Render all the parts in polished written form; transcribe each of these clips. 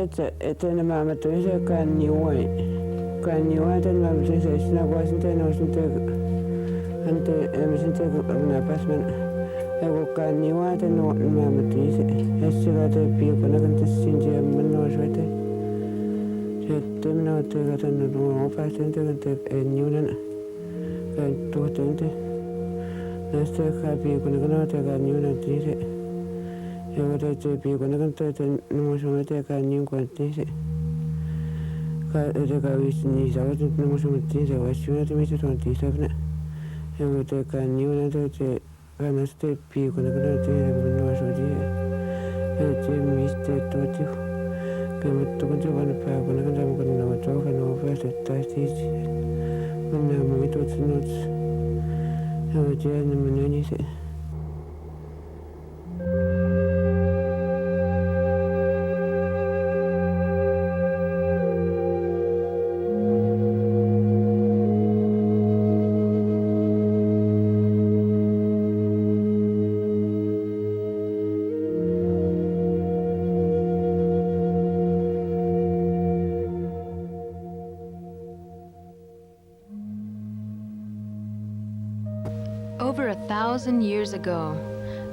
etene mama tuise kanniuai ten mama tuise sina wasinte no sinte ante sinte na pasman ego kanniuai ten no mama tuise esiga te pio kana kan sinje manno soite te no te kan no pasente kan te niunan kan to tente neste ka pio kana te kan niunan tuise ego te pio kana kan te no somete kan niun kan tuise ka ka visni sa te no somete tuise wasuna te mito ton tuise kana ego te kan niunan te kana ste pio kana te no somete te miste totiu pero tu kan coba na pa kana kan mo kana no to kana no fa te tastis mana mo to tsunots ego te na manani se. Over 1,000 years ago,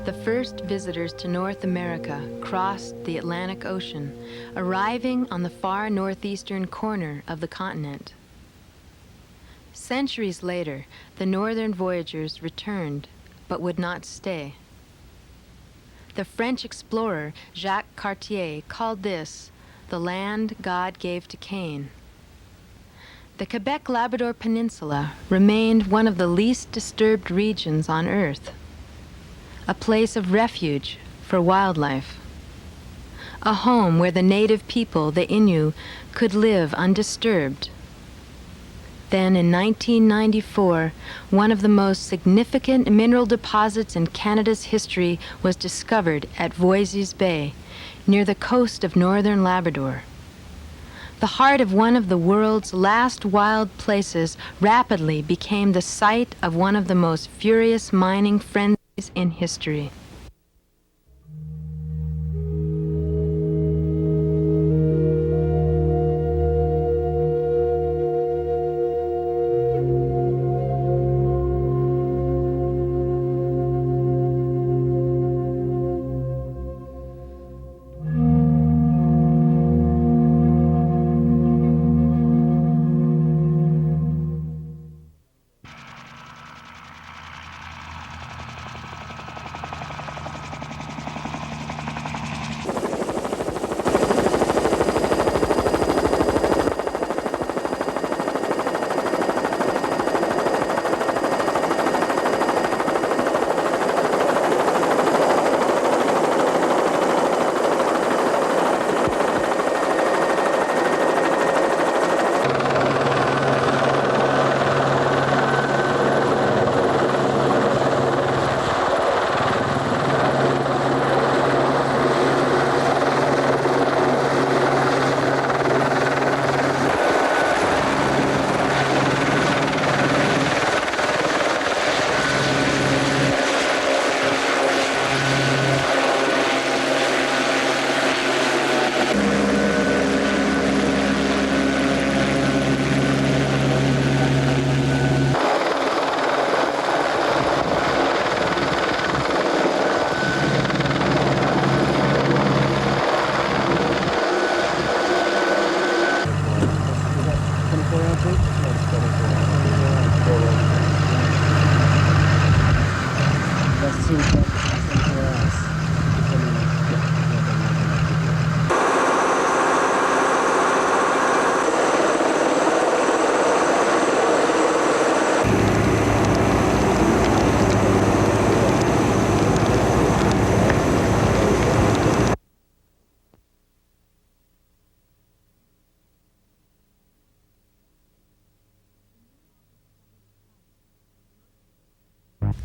the first visitors to North America crossed the Atlantic Ocean, arriving on the far northeastern corner of the continent. Centuries later, the northern voyagers returned, but would not stay. The French explorer Jacques Cartier called this the land God gave to Cain. The Quebec-Labrador Peninsula remained one of the least disturbed regions on Earth, a place of refuge for wildlife, a home where the native people, the Innu, could live undisturbed. Then in 1994, one of the most significant mineral deposits in Canada's history was discovered at Voisey's Bay, near the coast of northern Labrador. The heart of one of the world's last wild places rapidly became the site of one of the most furious mining frenzies in history.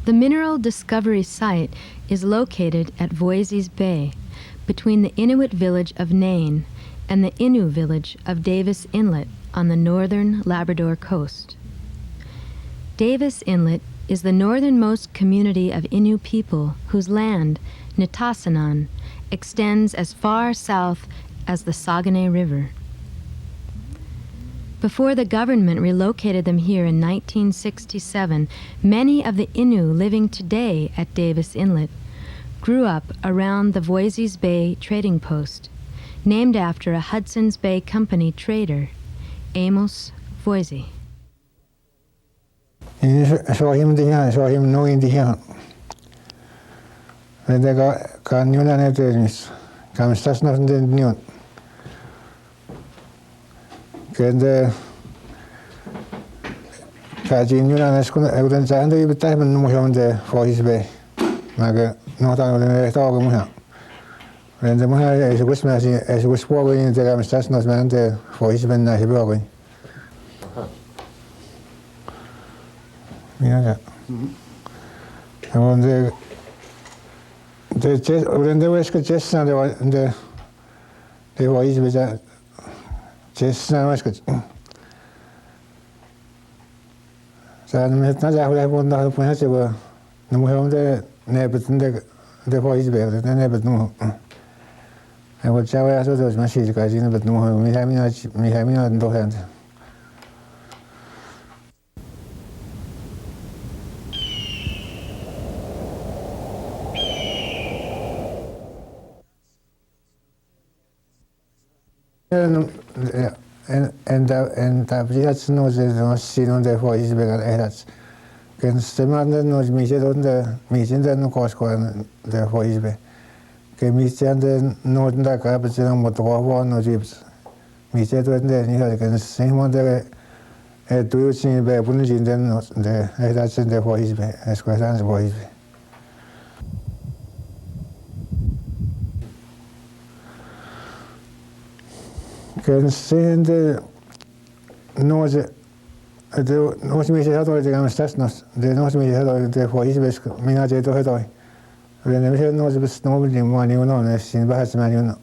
The mineral discovery site is located at Voisey's Bay, between the Inuit village of Nain and the Innu village of Davis Inlet on the northern Labrador coast. Davis Inlet is the northernmost community of Innu people whose land, Nitassinan, extends as far south as the Saguenay River. Before the government relocated them here in 1967, many of the Innu living today at Davis Inlet grew up around the Voisey's Bay trading post, named after a Hudson's Bay Company trader, Amos Voisey. Jag såg him det här, såg him nog inte här. Men det kan ju när det är kan stas något det nu. Kunde kaji nu när det skulle jag den säga det betyder men nu måste det Voisey Bay. Men något annat det är tag om här. Men det måste jag så visst med jag så visst på gå in det kan stas något men det Voisey Bay när det börjar. Ja. Och det var ska Jessa det var ju så Jessa var ska så men när jag var på den på här så var nu har det näbet det var ju bättre det näbet nu jag var jag så det var så kanske näbet nu har vi har då hänt. En tabliat no se sino de Voisey Bay eras. Que se manda nos mise donde mise no cosco de Voisey Bay. Que mise de no da capa se no motor no jips. Mise donde ni que se monte tu sin be punjin de eras de Voisey Bay, escuelas de Voisey Bay. Que se de no se me se hato de gamstas nos de no se me hato de Voisey Bay mina de to hato. De no se no ni mani uno sin bahas mani uno.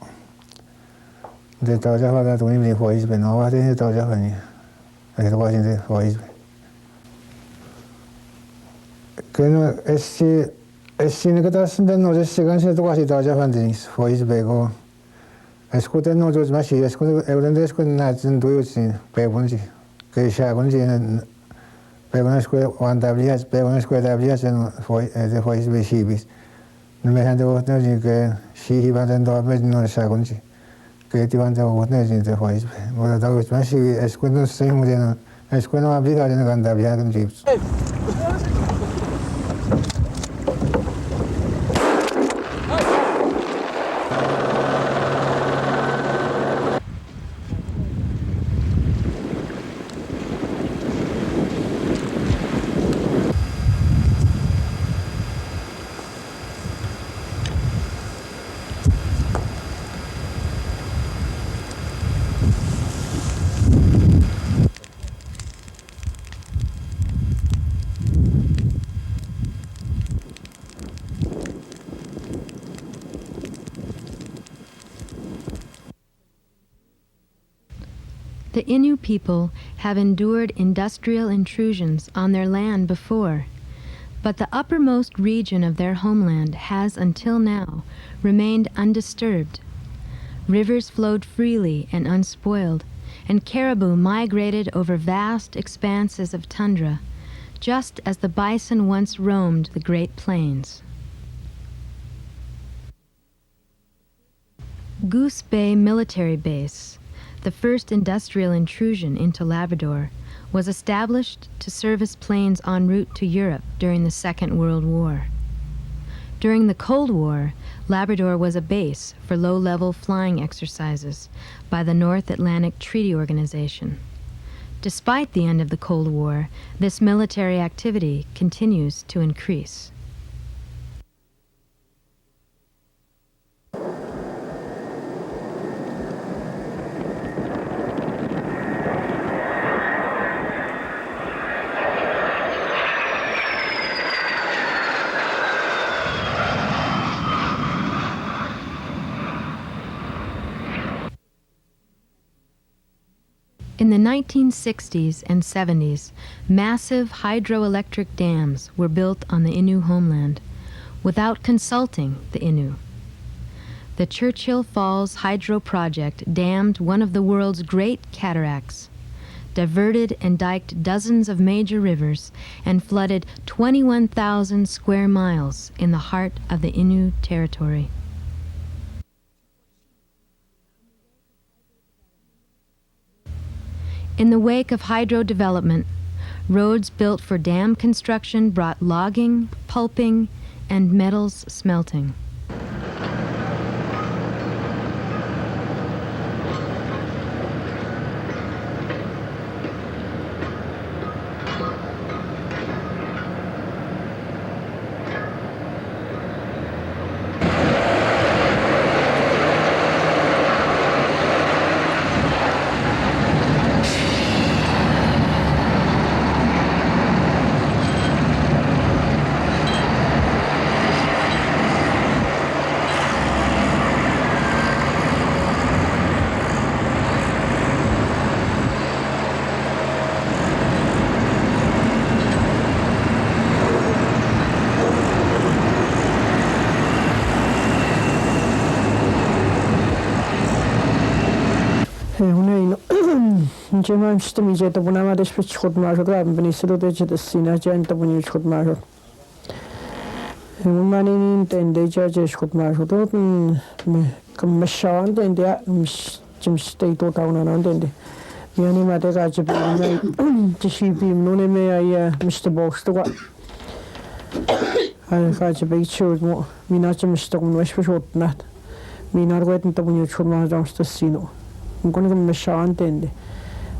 De to ya va to ni Voisey Bay no va de to ya va ni. Es lo que de Voisey Bay. Que no es sin que tas de no se ganse to casi to ya va de Voisey Bay go. Escuta no dos más y escuta evidente con nada en tu sin pegunji que ya con sin pegunas que andablias pegunas que andablias en de Voisey Bay shibis no me han de vos no que si iban dando a ver no ya con que te van de vos no de Voisey Bay bueno dos más y escuta se muy bien escuta abrir en andablia con chips. The Innu people have endured industrial intrusions on their land before, but the uppermost region of their homeland has until now remained undisturbed. Rivers flowed freely and unspoiled, and caribou migrated over vast expanses of tundra, just as the bison once roamed the Great Plains. Goose Bay Military Base, the first industrial intrusion into Labrador, was established to service planes en route to Europe during the Second World War. During the Cold War, Labrador was a base for low-level flying exercises by the North Atlantic Treaty Organization. Despite the end of the Cold War, this military activity continues to increase. In the 1960s and 70s, massive hydroelectric dams were built on the Innu homeland without consulting the Innu. The Churchill Falls Hydro Project dammed one of the world's great cataracts, diverted and diked dozens of major rivers, and flooded 21,000 square miles in the heart of the Innu territory. In the wake of hydro development, roads built for dam construction brought logging, pulping, and metals smelting. Nje mam system idzie to buna ma też przychód masz to am Peninsula to jest sina dzień to buni przychód masz. Mani nie intende że przychód masz to kom maszan to india czym stay to town na intende. Miani ma te gaje buni TCP no ne me ai Mr. Box to ai gaje be church mo mina czym sto no jest przychód na mina roet to buni przychód masz to sino. Ngone kom maszan tende.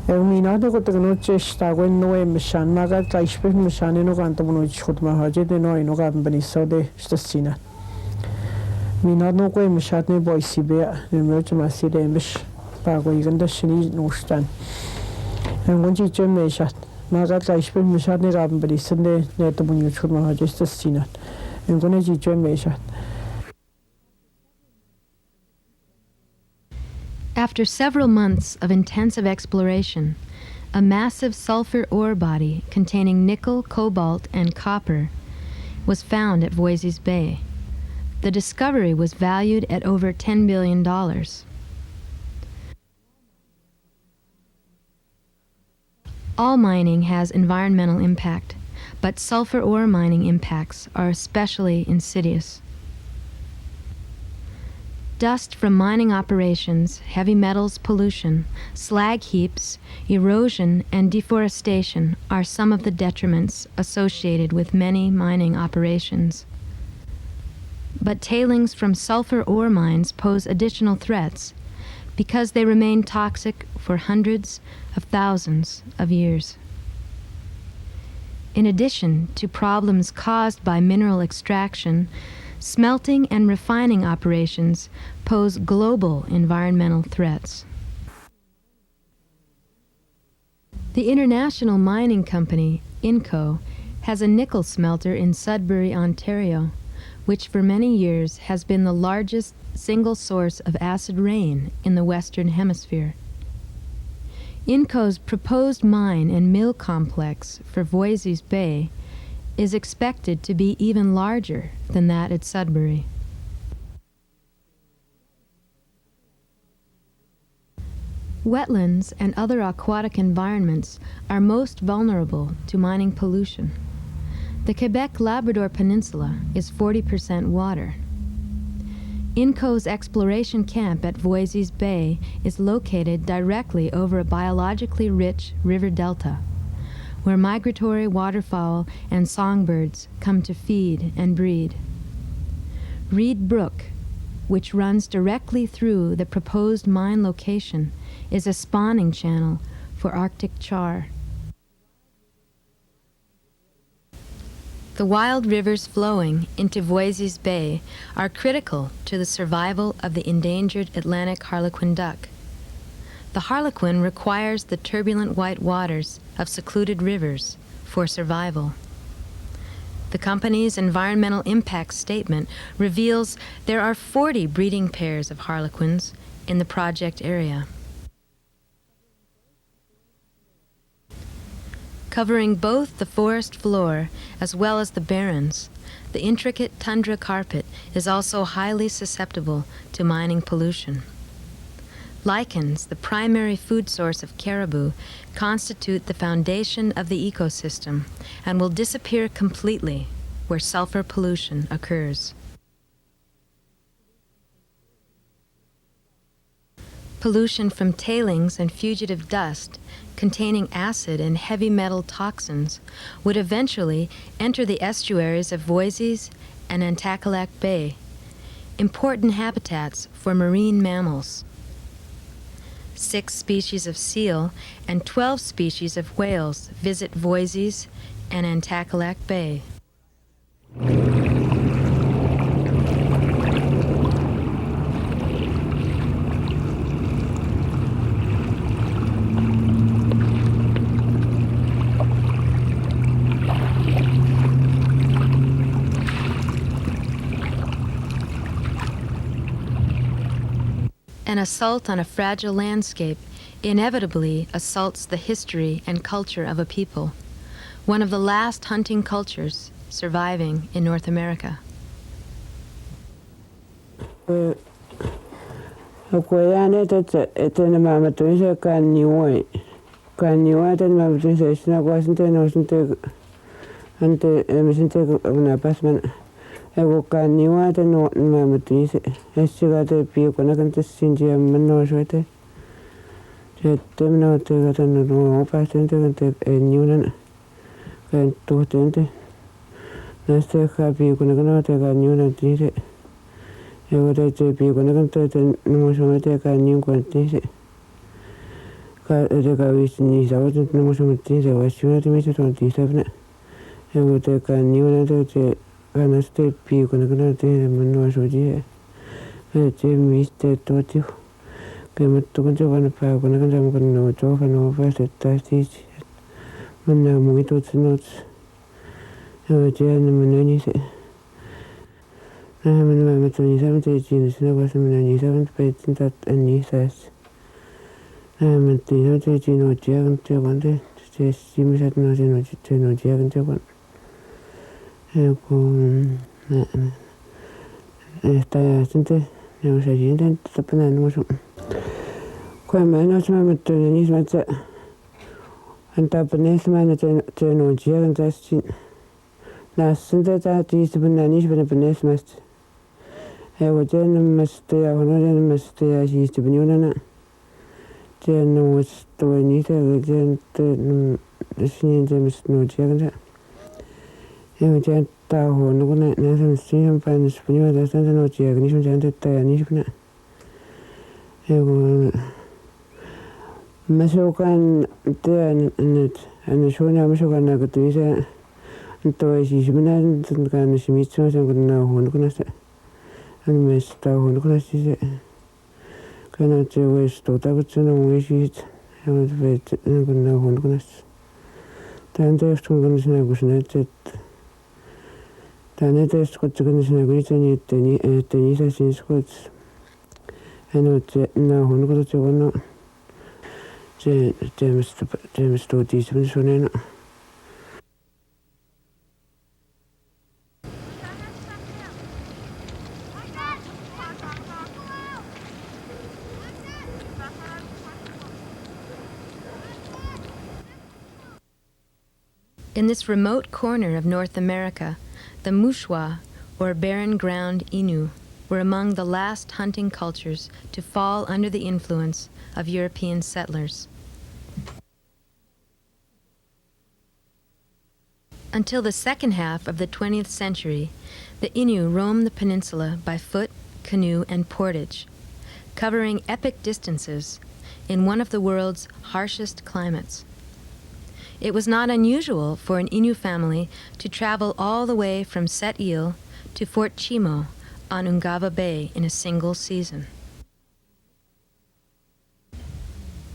Minado ko tagno chesta ko no emission maga kaispe mission no kanto no chhut ma haje de no ino ka Peninsula de stasina minado ko emission ne Voisey be ne merch ma si de mish pa ko iganda shini no stan ngonji cheme shat maga kaispe mission ne ka Peninsula de ne to bunyu chhut ma haje stasina ngone ji cheme shat. After several months of intensive exploration, a massive sulfur ore body containing nickel, cobalt, and copper was found at Voisey's Bay. The discovery was valued at over $10 billion. All mining has environmental impact, but sulfur ore mining impacts are especially insidious. Dust from mining operations, heavy metals pollution, slag heaps, erosion, and deforestation are some of the detriments associated with many mining operations. But tailings from sulfur ore mines pose additional threats because they remain toxic for hundreds of thousands of years. In addition to problems caused by mineral extraction, smelting and refining operations pose global environmental threats. The international mining company, Inco, has a nickel smelter in Sudbury, Ontario, which for many years has been the largest single source of acid rain in the Western Hemisphere. Inco's proposed mine and mill complex for Voisey's Bay is expected to be even larger than that at Sudbury. Wetlands and other aquatic environments are most vulnerable to mining pollution. The Quebec-Labrador Peninsula is 40% water. Inco's exploration camp at Voisey's Bay is located directly over a biologically rich river delta, where migratory waterfowl and songbirds come to feed and breed. Reed Brook, which runs directly through the proposed mine location, is a spawning channel for Arctic char. The wild rivers flowing into Voisey's Bay are critical to the survival of the endangered Atlantic harlequin duck. The harlequin requires the turbulent white waters of secluded rivers for survival. The company's environmental impact statement reveals there are 40 breeding pairs of harlequins in the project area. Covering both the forest floor as well as the barrens, the intricate tundra carpet is also highly susceptible to mining pollution. Lichens, the primary food source of caribou, constitute the foundation of the ecosystem and will disappear completely where sulfur pollution occurs. Pollution from tailings and fugitive dust containing acid and heavy metal toxins would eventually enter the estuaries of Voisey and Anaktalak Bay, important habitats for marine mammals. 6 species of seal and 12 species of whales visit Voisey and Anaktalak Bay. An assault on a fragile landscape inevitably assaults the history and culture of a people, one of the last hunting cultures surviving in North America. Ego kaniwa te no mamatise esiga te pio kona kan te sinjia manno soite te temno te gata no pasente te Newfoundland kan to tente naste ka pio kona kan te ka Newfoundland tise ego te pio kona kan te no so te ka Newfoundland tise ka te ka wis ni sa te no so tise wa shuna te mi te to tise bna ego te ka Newfoundland te Kana ste pio kana kana te manno soji te miste toti ke matto kan kana pa kana kana kana to kana pa se tasti manna muito tsnot te na manani se manna matto ni sa te chin sna was manani sa pe tinta ani sas matto ni te chin o te kan te wande te simisat no te no te no te kan te wan esta gente no se sienten tapando mucho cuando no se me meten ni se mete anta penesma no te no llegan tastin las gente ta tiste benani se penesma ego te no meste a no te meste a si te benuna te no estoy ni te no siente no llegan ego te ta ho no na na sin pa ni spinio da sta no ci agni sun gente ta ni spina ego ma so kan te an so na ma so kan na ko tu se to si spina kan si mi so na ho no na sta an me sta ho no na si se kana te we sto ta ko tsuna we si ego te na ho no na sta tanto sto kan na ko sna te Tänne tästä kutsukin sinä kuitenkin että niissä siis kuts hän on se nauhun kutsu on se teemistä tuotiin semmoinen In this remote corner of North America, the Mushwa, or barren ground Innu, were among the last hunting cultures to fall under the influence of European settlers. Until the second half of the 20th century, the Innu roamed the peninsula by foot, canoe, and portage, covering epic distances in one of the world's harshest climates. It was not unusual for an Innu family to travel all the way from Sept-Îles to Fort Chimo on Ungava Bay in a single season.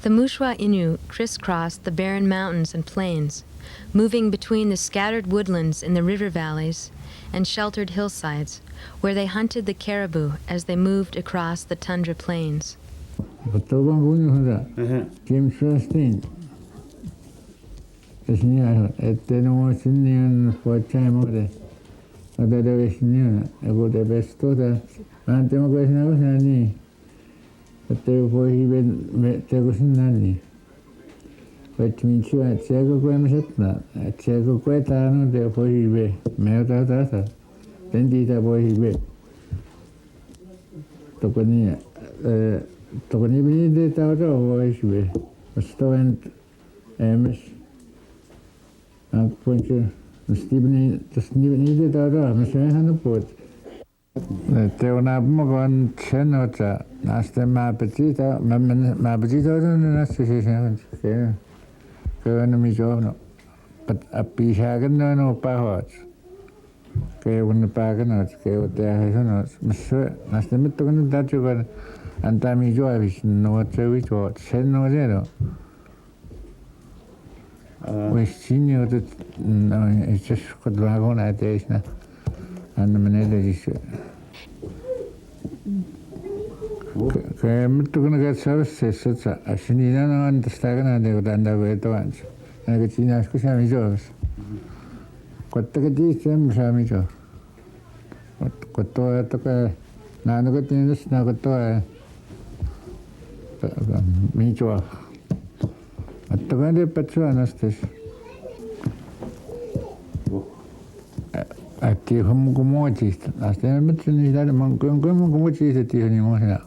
The Mushwa Innu crisscrossed the barren mountains and plains, moving between the scattered woodlands in the river valleys and sheltered hillsides, where they hunted the caribou as they moved across the tundra plains. Esnia, eteno sinian for time. Ada dari sini, aku dah bestu dah. Nanti mau ke sana ni. Tapi boleh betul sana ni. Tapi macam cakap kau macam na, cakap kau tahu dia boleh be. Mereka tahu. Tentu dia boleh be. Tokoni bini dia tahu tu boleh be. Restoran, emas. Aku pun mesti bini dia tahu tu, mesti hanu pun. Teona bukan channel tu, nasi mampeti tu, mampeti tu nasi sesuatu. Kau ni macam no, api hagen no pahot. Kau ni pakai no, kau tiada no, mesti nasi itu kan dah juga antara macam habis no cewi tu, channel je no. Wes sini tu, itu kedua orang ada di sana. Anda mana ada di sana. Kaya itu kena kat service sesuatu. Asini nana anda setakan ada anda betul kan. Ada Cina aku sama jauh. Kota kecil sama jauh. Kota itu kan, nana kota ini sana kota mijau. Atau kan dia pecuan astes. Ati kamu kumoci, asal macam ni dah mungkin kamu kumoci setiap ni macam.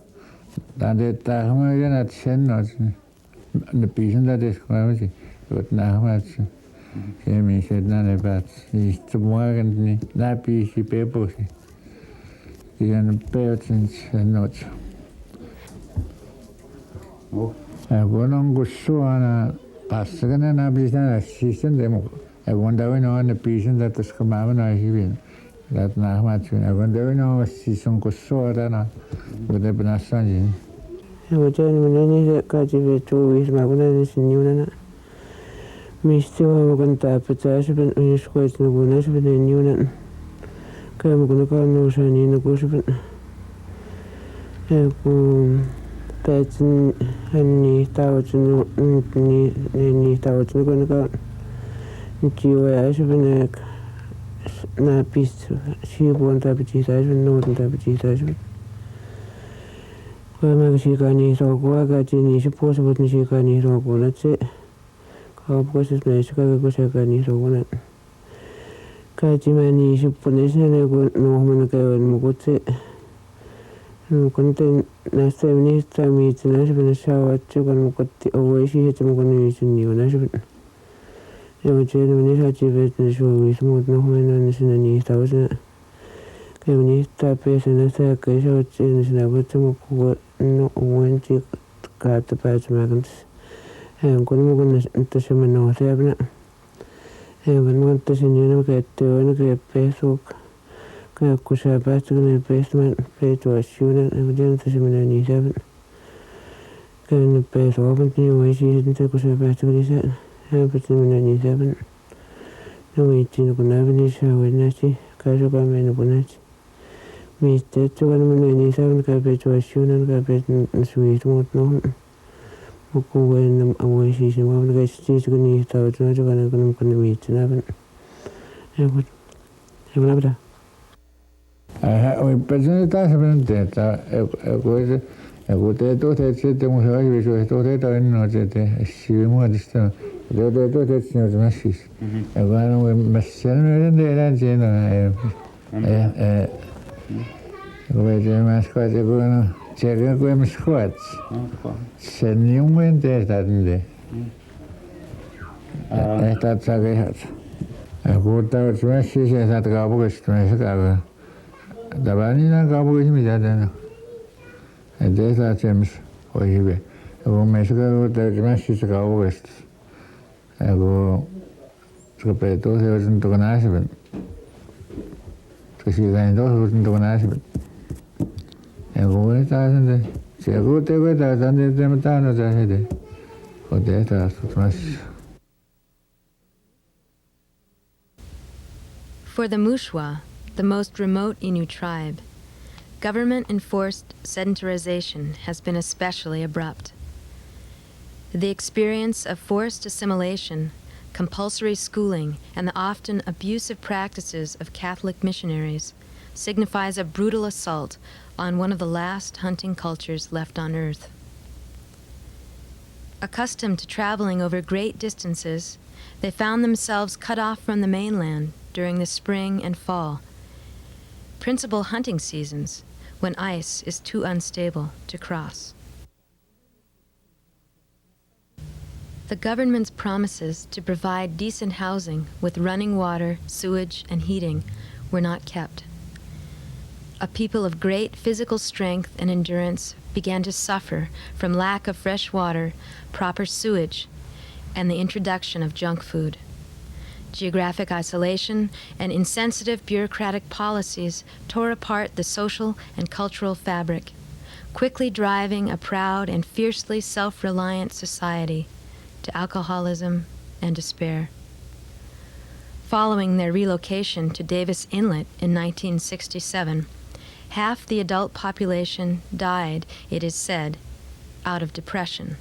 Dan dia tak kamu dia nak channel, lepas dah dia sekarang macam, buat nak macam, kami sedang lepas, semua kan ni, tapi si pepo si, dia nak pepo channel. Aku nak gusu ana, pas kan na bisa season demo. Aku anda ini orang lepas dah terus kemana lagi bin. Dah nak macam, aku anda ini orang season gusu ada na, bukan penasaran je. Macam mana ni kaji betul, wis macam ni sini mana. Mesti orang makan tak percaya sebenarnya ni sekolah itu guna sebenarnya ni mana. Kaya makan kau nusa ni nak sebenarnya. Aku Pecin ni tahu cunu ni tahu cunu kan kan jiwa ya sebenarnya napis siapa tak bercerita sebenarnya orang tak bercerita sebenarnya. Kau macam sikani rokok agak jenis sepuluh sebut ni sikani rokok nanti kau proses ni sekarang kau sikani rokok nanti. Kaji mani sepuluh ni sana kau noh mana kau mukut se. Konten nasi ni kami itu nasi benar sawat juga mukti Voisey itu mukti ni sini nasi benar. Ya macam ni sahaja betul suami semua nak mana nasi ni tahu sana. Kami ni tapi sana saya kerja macam nasi nak betul mukti no wanci kata macam macam. Yang kau mukti nasi sama no saya benar. Yang kau mukti sini nak kata nak kata besok. Kaya aku sahabat tu kena basement persuasion kemudian terus menani sahabat. Kaya nak persuasion ni Voisey itu aku sahabat tu kena sahabat tu menani sahabat. Namun itu nak kena beri sahabat nasi kaya suka main pun nasi. Mister tu kan menani sahabat kaya persuasion kaya persuasion tu mutno. Buku yang Voisey semua kaya sih tu kena tahu tu kan kena mister sahabat. Aku apa? Personalitas sebenarnya, aku tu tu musuh lagi besok tu tahu ni macam semua di sana. Tu semua masih. Aku orang masih ni ada jenis aku macam maskuat aku orang cakap aku maskuat. Senyum ente tadi. Tak cakap. Aku tahu cuma sih saya tak kau bukan cuma sekarang. Dapat ni nak kau boleh sini ada na. Ada sah James Voisey be. Aku masuk aku tak cuma sih kau boleh. Aku sekarang itu saya untuk nasi ben. Sekarang itu saya untuk nasi ben. Aku boleh tahu sendiri. Aku tahu sendiri macam mana saya deh. Aku tahu cuma. For the Mushwa, the most remote Innu tribe, government-enforced sedentarization has been especially abrupt. The experience of forced assimilation compulsory schooling, and the often abusive practices of Catholic missionaries signifies a brutal assault on one of the last hunting cultures left on Earth. Accustomed to traveling over great distances, they found themselves cut off from the mainland during the spring and fall, principal hunting seasons when ice is too unstable to cross. The government's promises to provide decent housing with running water, sewage, and heating were not kept. A people of great physical strength and endurance began to suffer from lack of fresh water, proper sewage, and the introduction of junk food. Geographic isolation and insensitive bureaucratic policies tore apart the social and cultural fabric, quickly driving a proud and fiercely self-reliant society to alcoholism and despair. Following their relocation to Davis Inlet in 1967, half the adult population died, it is said, out of depression.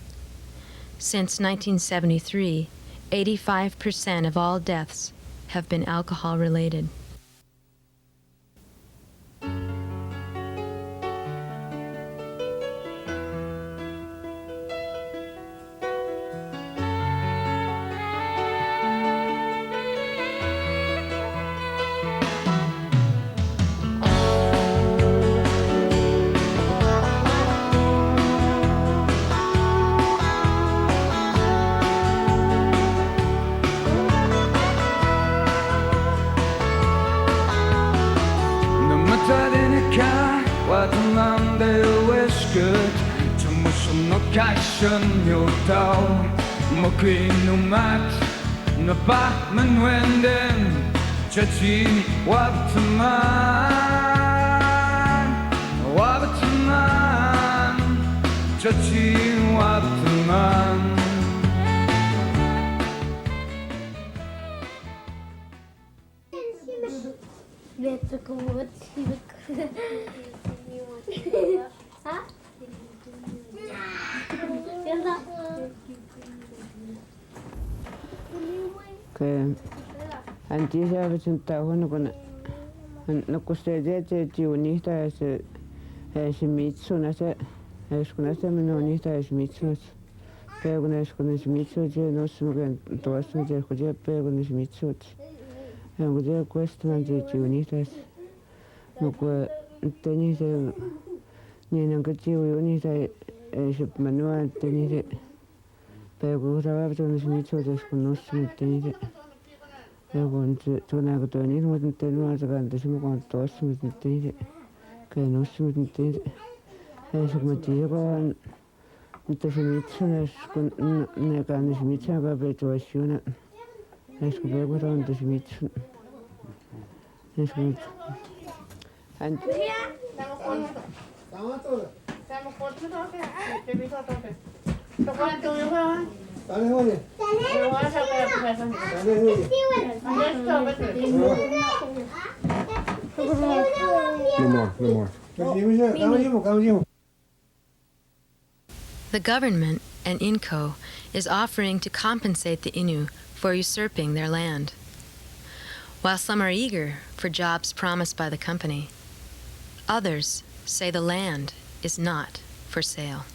Since 1973, 85% of all deaths have been alcohol-related. Mokinumat na ba manwenden chachi wabtaman chachi wabtaman. Que antisaavasin tauhunukuna nukkusteetiat tiunihta esimitsun ase eskunasta minunihta esimitsun peekuna eskunismitsuut nossumuken tuossut eskutia peekuna esmitsuut enkutia kuestaman tiunihtas nukkue tenise niinanka tiuyunihta esipmanua tenise peekuusavaapatun esmitsuut eskun nossumut tenise kun tuonaako tuo niin muuten tenuasakaan tesimukaan tuossumut tenise kai nossumut tenise eskumatiikaan mutta se mitsun kun ne kannis mitsun kape tuossiuna esku peekuusaan tesi mitsun eskumut hän The government and Inco is offering to compensate the Innu for usurping their land. While some are eager for jobs promised by the company, others say the land is not for sale.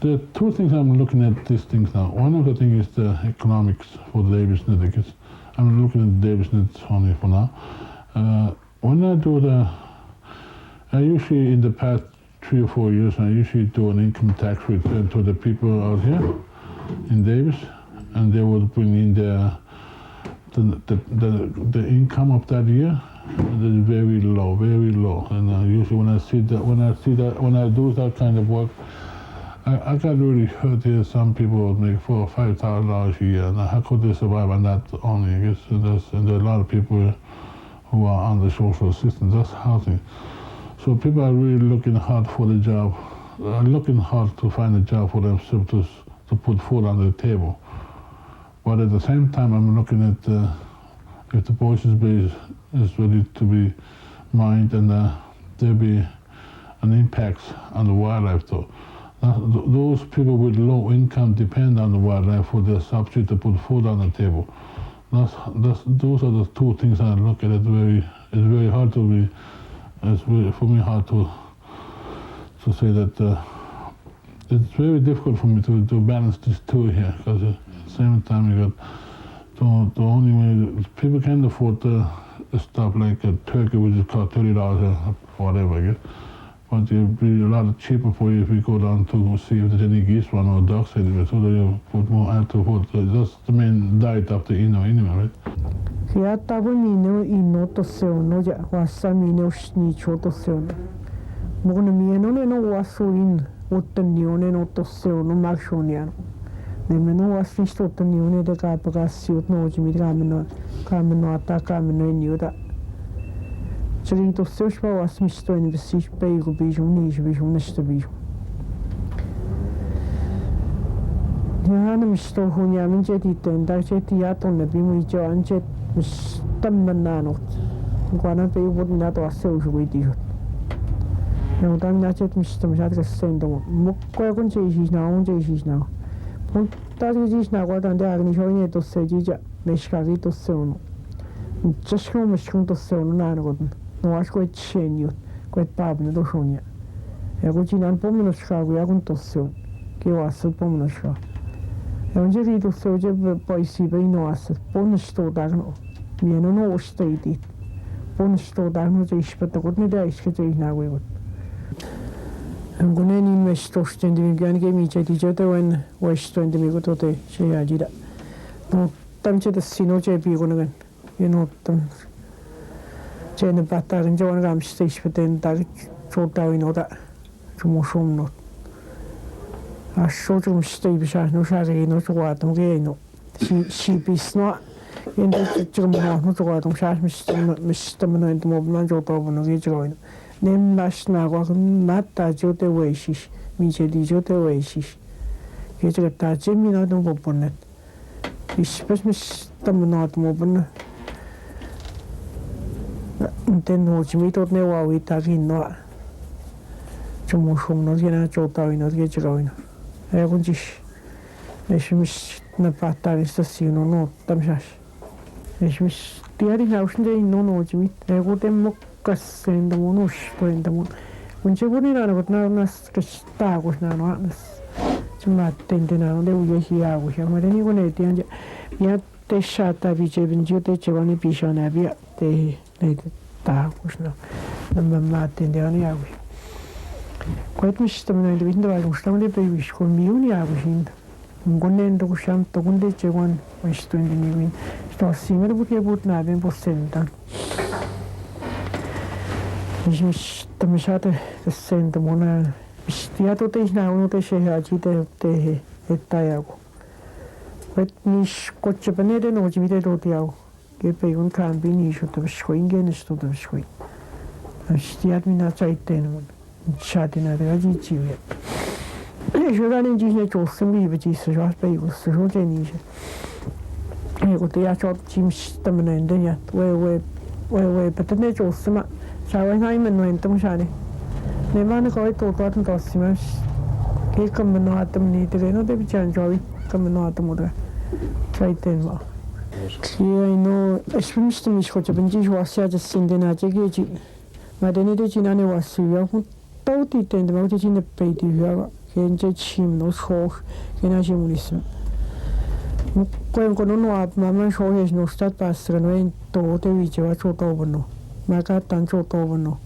There are two things I'm looking at these things now. One of the things is the economics for the Davis net, because I'm looking at the Davis net only for now. When I do I usually in the past 3 or 4 years, I usually do an income tax return to the people out here in Davis, and they will bring in the income of that year. And it's very low, very low. And usually when I do that kind of work, I got really hurt here. Some people make $4,000 or $5,000 a year. And how could they survive on that only? I guess and there are a lot of people who are under social assistance. That's housing. So people are really looking hard for the job, looking hard to find a job for themselves to put food on the table. But at the same time, I'm looking at if the Voisey Bay is ready to be mined, and there'll be an impact on the wildlife though. Those people with low income depend on the wildlife for their substitute to put food on the table. Those are the two things I look at. It's very hard to be. For me hard to say that it's very difficult for me to balance these two here, because at the same time you got the only way people can afford stuff like a turkey, which is cost $30 or whatever, I guess. But it'd be a lot cheaper for you if you go down to see if there's any geese run or ducks anywhere, so that you put more out to food. That's the main diet of the Inno anyway, right? Kia tabu mino ino to seono ja wasa mino shnicho to seono. Mona mino no waso in ottanione no to seono marshoniano. Nemmeno wasnisto ottanione de capacasiot no jimi camino atacamino in yuda. Ceri to seospa wasmisto in vesish peigo bijum nish bijum nesta bijum. Johanna misto hunyamin jeti tenda jeti aton ne bimu jo anjet mistammananot. Guana pe wot na to aseu juidijot. No tam na jet mistam jat sendo. Mukko kun jeish na on jeish na. Pon ta jeish na guardan de agni joine to sejija neshkagi to seuno. Just como to seuno na no. No acho que chenio, que pabne do shonya. Eu tinha pomno schagu, eu com tosseu. Que eu acho pomno schagu. Eu onde vi do seu de Voisey bem nossa, pomno estou dar no. Minha não ostei dit. Pomno estou dar no de espeta com ideia que tem na rua. Eu quando nem me estou estende me ganha que me chete chete when estou estende me com tote cheia de. No tamche de sino che bi com you know tam Jane Bata and John Ram stage within that short down or that to Moshum not. I showed him stay beside no shaggy, not to what I'm gay. She be snot in the German, not to what I'm shot, Mr. Manant Movement or Bob and join. Name last now, not that Jote Wayshish, Mijay Jote Wayshish. Get a touch, Jimmy not open it. He spent Mr. Manant Movement. Then watch me to know we tagging not to Moshum, not in a Jota in a Gajoin. I would just miss Napata is the scene or no, Tamshash. As Miss Tiari House, they no know Jimmy. I would them mock us in the monush to in the moon. When she wouldn't run about now, star was now not to not tending out, they will hear with him at anyone at the end. Yet they shot that which even you take on a piece on Avia. They ta was no mamma tendiani agu quite mistam no individuo vai gustam de previs con miuni agu hin gonendo gusham to gunde chegon isto indini sto simmer buke but na ben posenta mis tamishate senta mona stiato te na uno te sheha jite te etayago quite mis coche panere no jimite do tiago che poi un cambio inizio da scoinge ne sto da scoi. Stiat mi na chaiten, chati na da ji ji. E giocare in gine to sumi bi ji se jo poi u se jo je ni je. E ko te ya cho jim stam na inde ya. We but ne jo sma. Sa wa ngai men no entum sha ne. Ne ma ne ko to to sima. Ke kam no atam ni te no de bi chan jo vi kam no atam da. Chaiten ma. I know, especially mich heute bin ich was ja das sind denn hatte ich mal denn die Chinane was ja und tauti denn mal die Chine bei die ja kein chim no hoch kein chimulis ko no ab mama so es no stat pastra no en to te vice va cho to bono ma ka tan cho to bono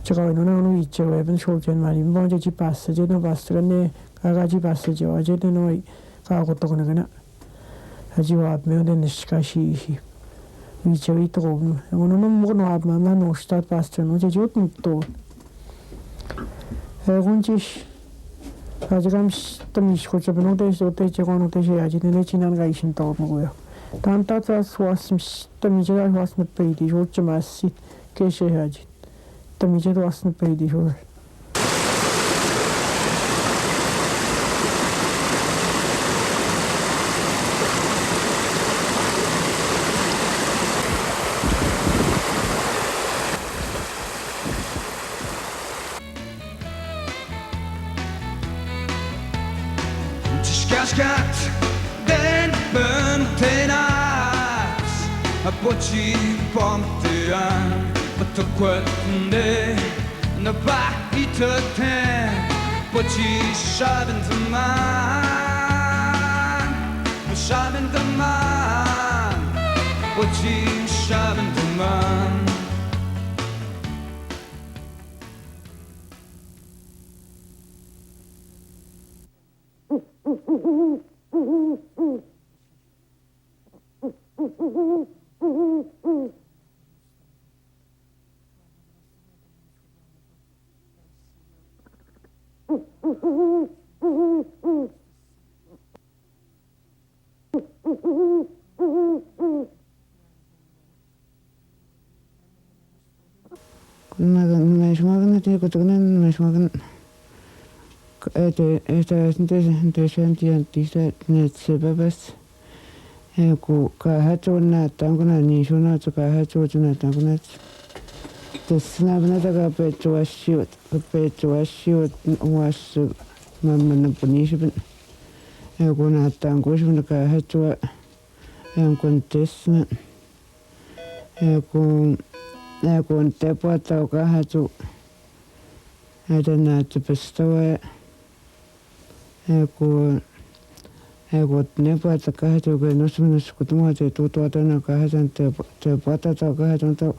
제가 no vice va ben so jen mari mo je ci passa je no pastra ne ka ci passa je va je no ka ko to na Hajiwa me den skashi mi chei to no mo no ab mama no stat pastor no je jutn to gunchish ajram stamish ko je no de so te je no te je aji ne chinan ga ishin to mo yo tan ta was stamish ga was ne pe di jo chma sit ke she aji stamish was ne pe di jo Pochi pomtean, patokwatne, na bahitaten, pochi shabin taman, shabin taman, pochi shabin taman. Kun tepoatau kahatu edena tepestawa kun nepoata kahatu kun nosminus kutumua te tutuatana kahatan tepoatau kahatun tau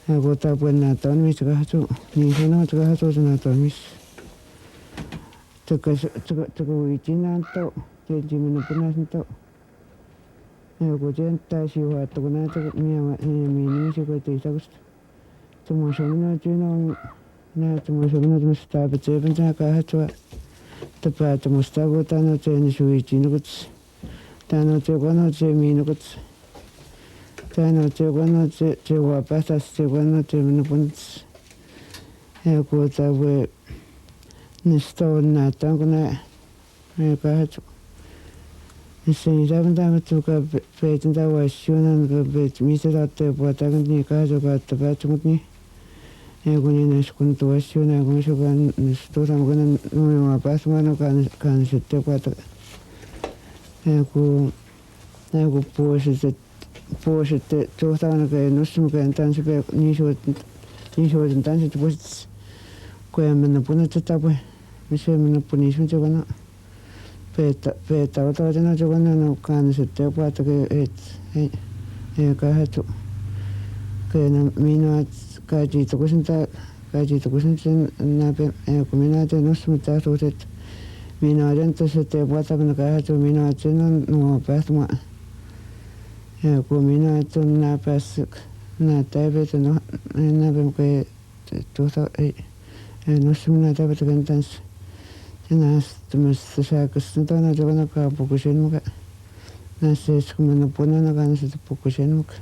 kun tapuena taunmis kahatu niin sanoo kahatu sana taunmis teko itinaan tau tenjimina punaisen tau kun tientää siuhaattu kun näitä minimisi kun tiisakusta tumusomina tyynä näitä tumusomina tämmöistä taapetseepän tähän kahtua tapahtumasta kun tänne teeni suitinukut tänne tekono te miinukut tänne tekono te vapaastas tekono te minupunnits kun tavoe näistä on näyttää kun nää kahtu sen saavun taamattu kun peitin tavoisiunan kun peit mistä taatte puhutaan niin kahtu kautta päättynyt niin kun niin kun tuossiuna kun se kun tuossa kun nuo pääsmään kan sitten puhutaan kun puhuisit tuohtaan kun nostamukään tanssipäin niin suotin tanssit puhuisit kun en mennä punnetta tapoja missä en mennä punnismin tukana peettä otoitena tukana no kannatte puhutaan kun ei kahtu kun minua kaititukusen sen näpä kun minä teen nostamista suhtet minä olen tässä te puhutaan kahtu minä sen on nuo päästämään kun minä tuon näpässä näyttäipäitä no näpä kun tuossa ei nostaminen tapataan tanssi näistä tämmöistä sähköistä tuona tukana kaupukusen mukaan näissä kun mennä punana kannassa pukusen mukaan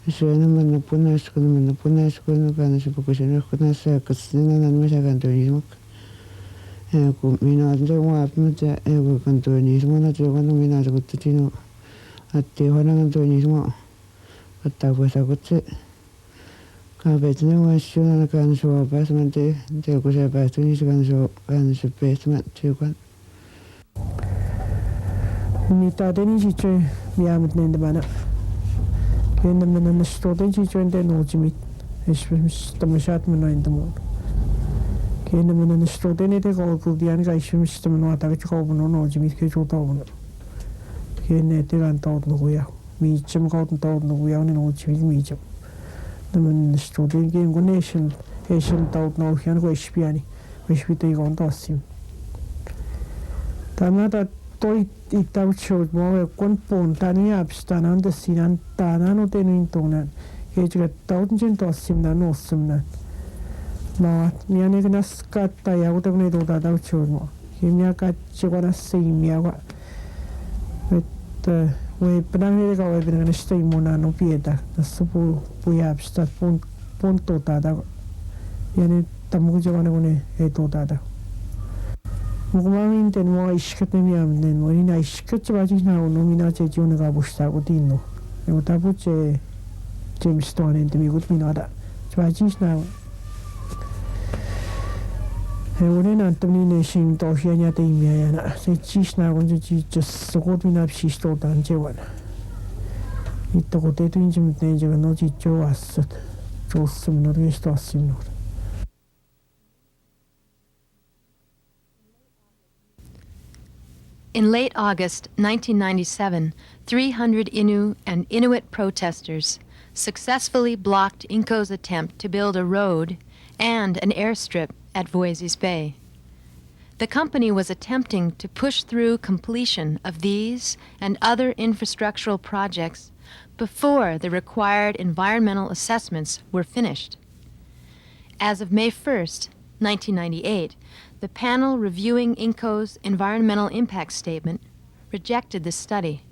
syönä mennä punaista kun mennä punaista kun kannassa pukusen mukaan näissä sähköistä näin missä kantoihin mukaan kun minä olen tuon vaapimut ja kun kantoihin mukaan tukana minä tukuttiin atti hoidan kantoihin mukaan ottaa puhutaan kutse kaapetinen vaisiunan kanssa pääsemään te kun se päästä niin se kanssa pääsemään tiukan. Mitä tein sitten jäämät nentämänä. Kennämänä näistä tuoten sitten teen uutsimit. Esimerkiksi tämmöiset minä en tämän. Kennämänä näistä tuoten ei tee koulukultiaan kaikissa tämmöinen aatakat kaupun uutsimit kyllä tauvana. Kennä ei tee tautnukuja. Miitsam kautun tautnukuja on uutsimit miitsam. Tämän studienkin kun Asian tautnauhian kun espiani. Espitei kun tassim. Tämä toi itäutsut mua kun pon tani abstan anda sinan tanan utenin tonan. Kejukat tautnjen tassim na nossimna. No, minä niin nas katta ja utakun ei tuota tautsut mua. Minä katsi kun nas siimiä kun että voi pidämme kauan pidämme sitä imuna no pietä tässä puhujapsta pun tuota ja nyt tamu jokainen kun ei tuota mutta mä minten mua isket ne miaminen mua niin isket se vaikka sinä no minä se juona kapusta kun tinnu ja kun taput se James Stone enti mikut minä da se vaikka sinä Uuden antaminen sim tohjan ja tiimiä ja se cisna kun se just sokot minä psistotaan jevan. Ittaqutituin simutniinjaganuutitsuassat tuussumnuriistuarsimnuut. In late August 1997, 300 Innu and Inuit protesters successfully blocked Inco's attempt to build a road and an airstrip at Voisey's Bay. The company was attempting to push through completion of these and other infrastructural projects before the required environmental assessments were finished. As of May 1st, 1998, the panel reviewing Inco's environmental impact statement rejected the study,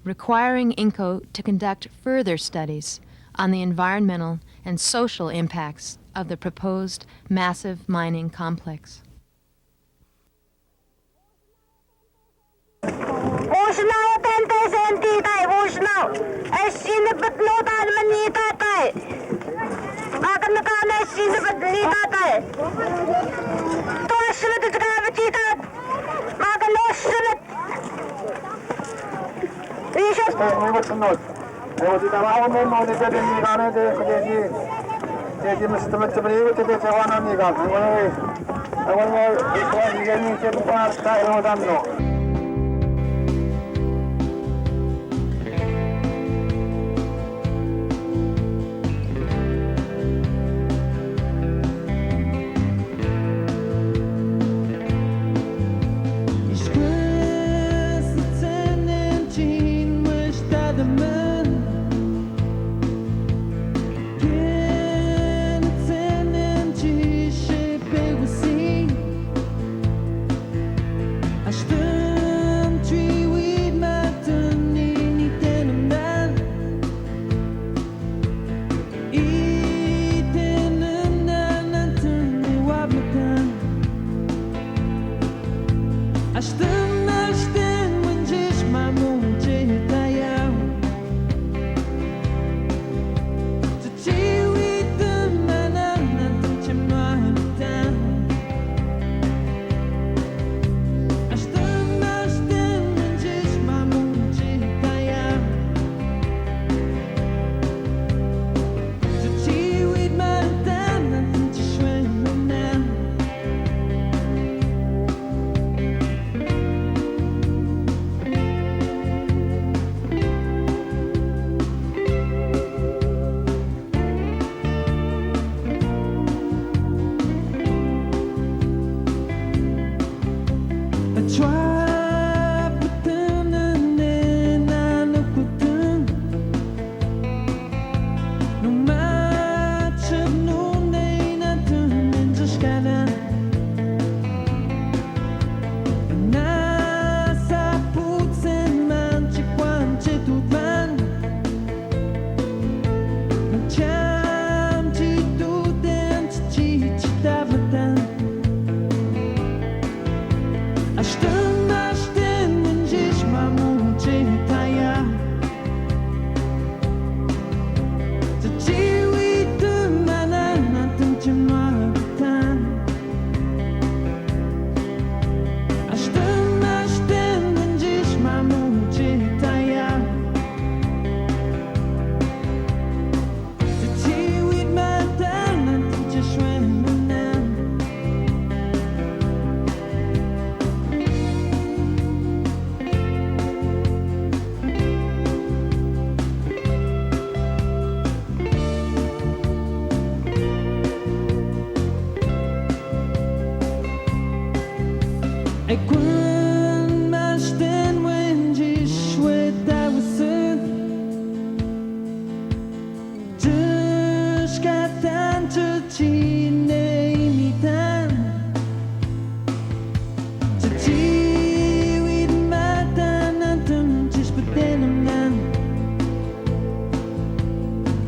requiring Inco to conduct further studies on the environmental and social impacts of the proposed massive mining complex.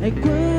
Hey,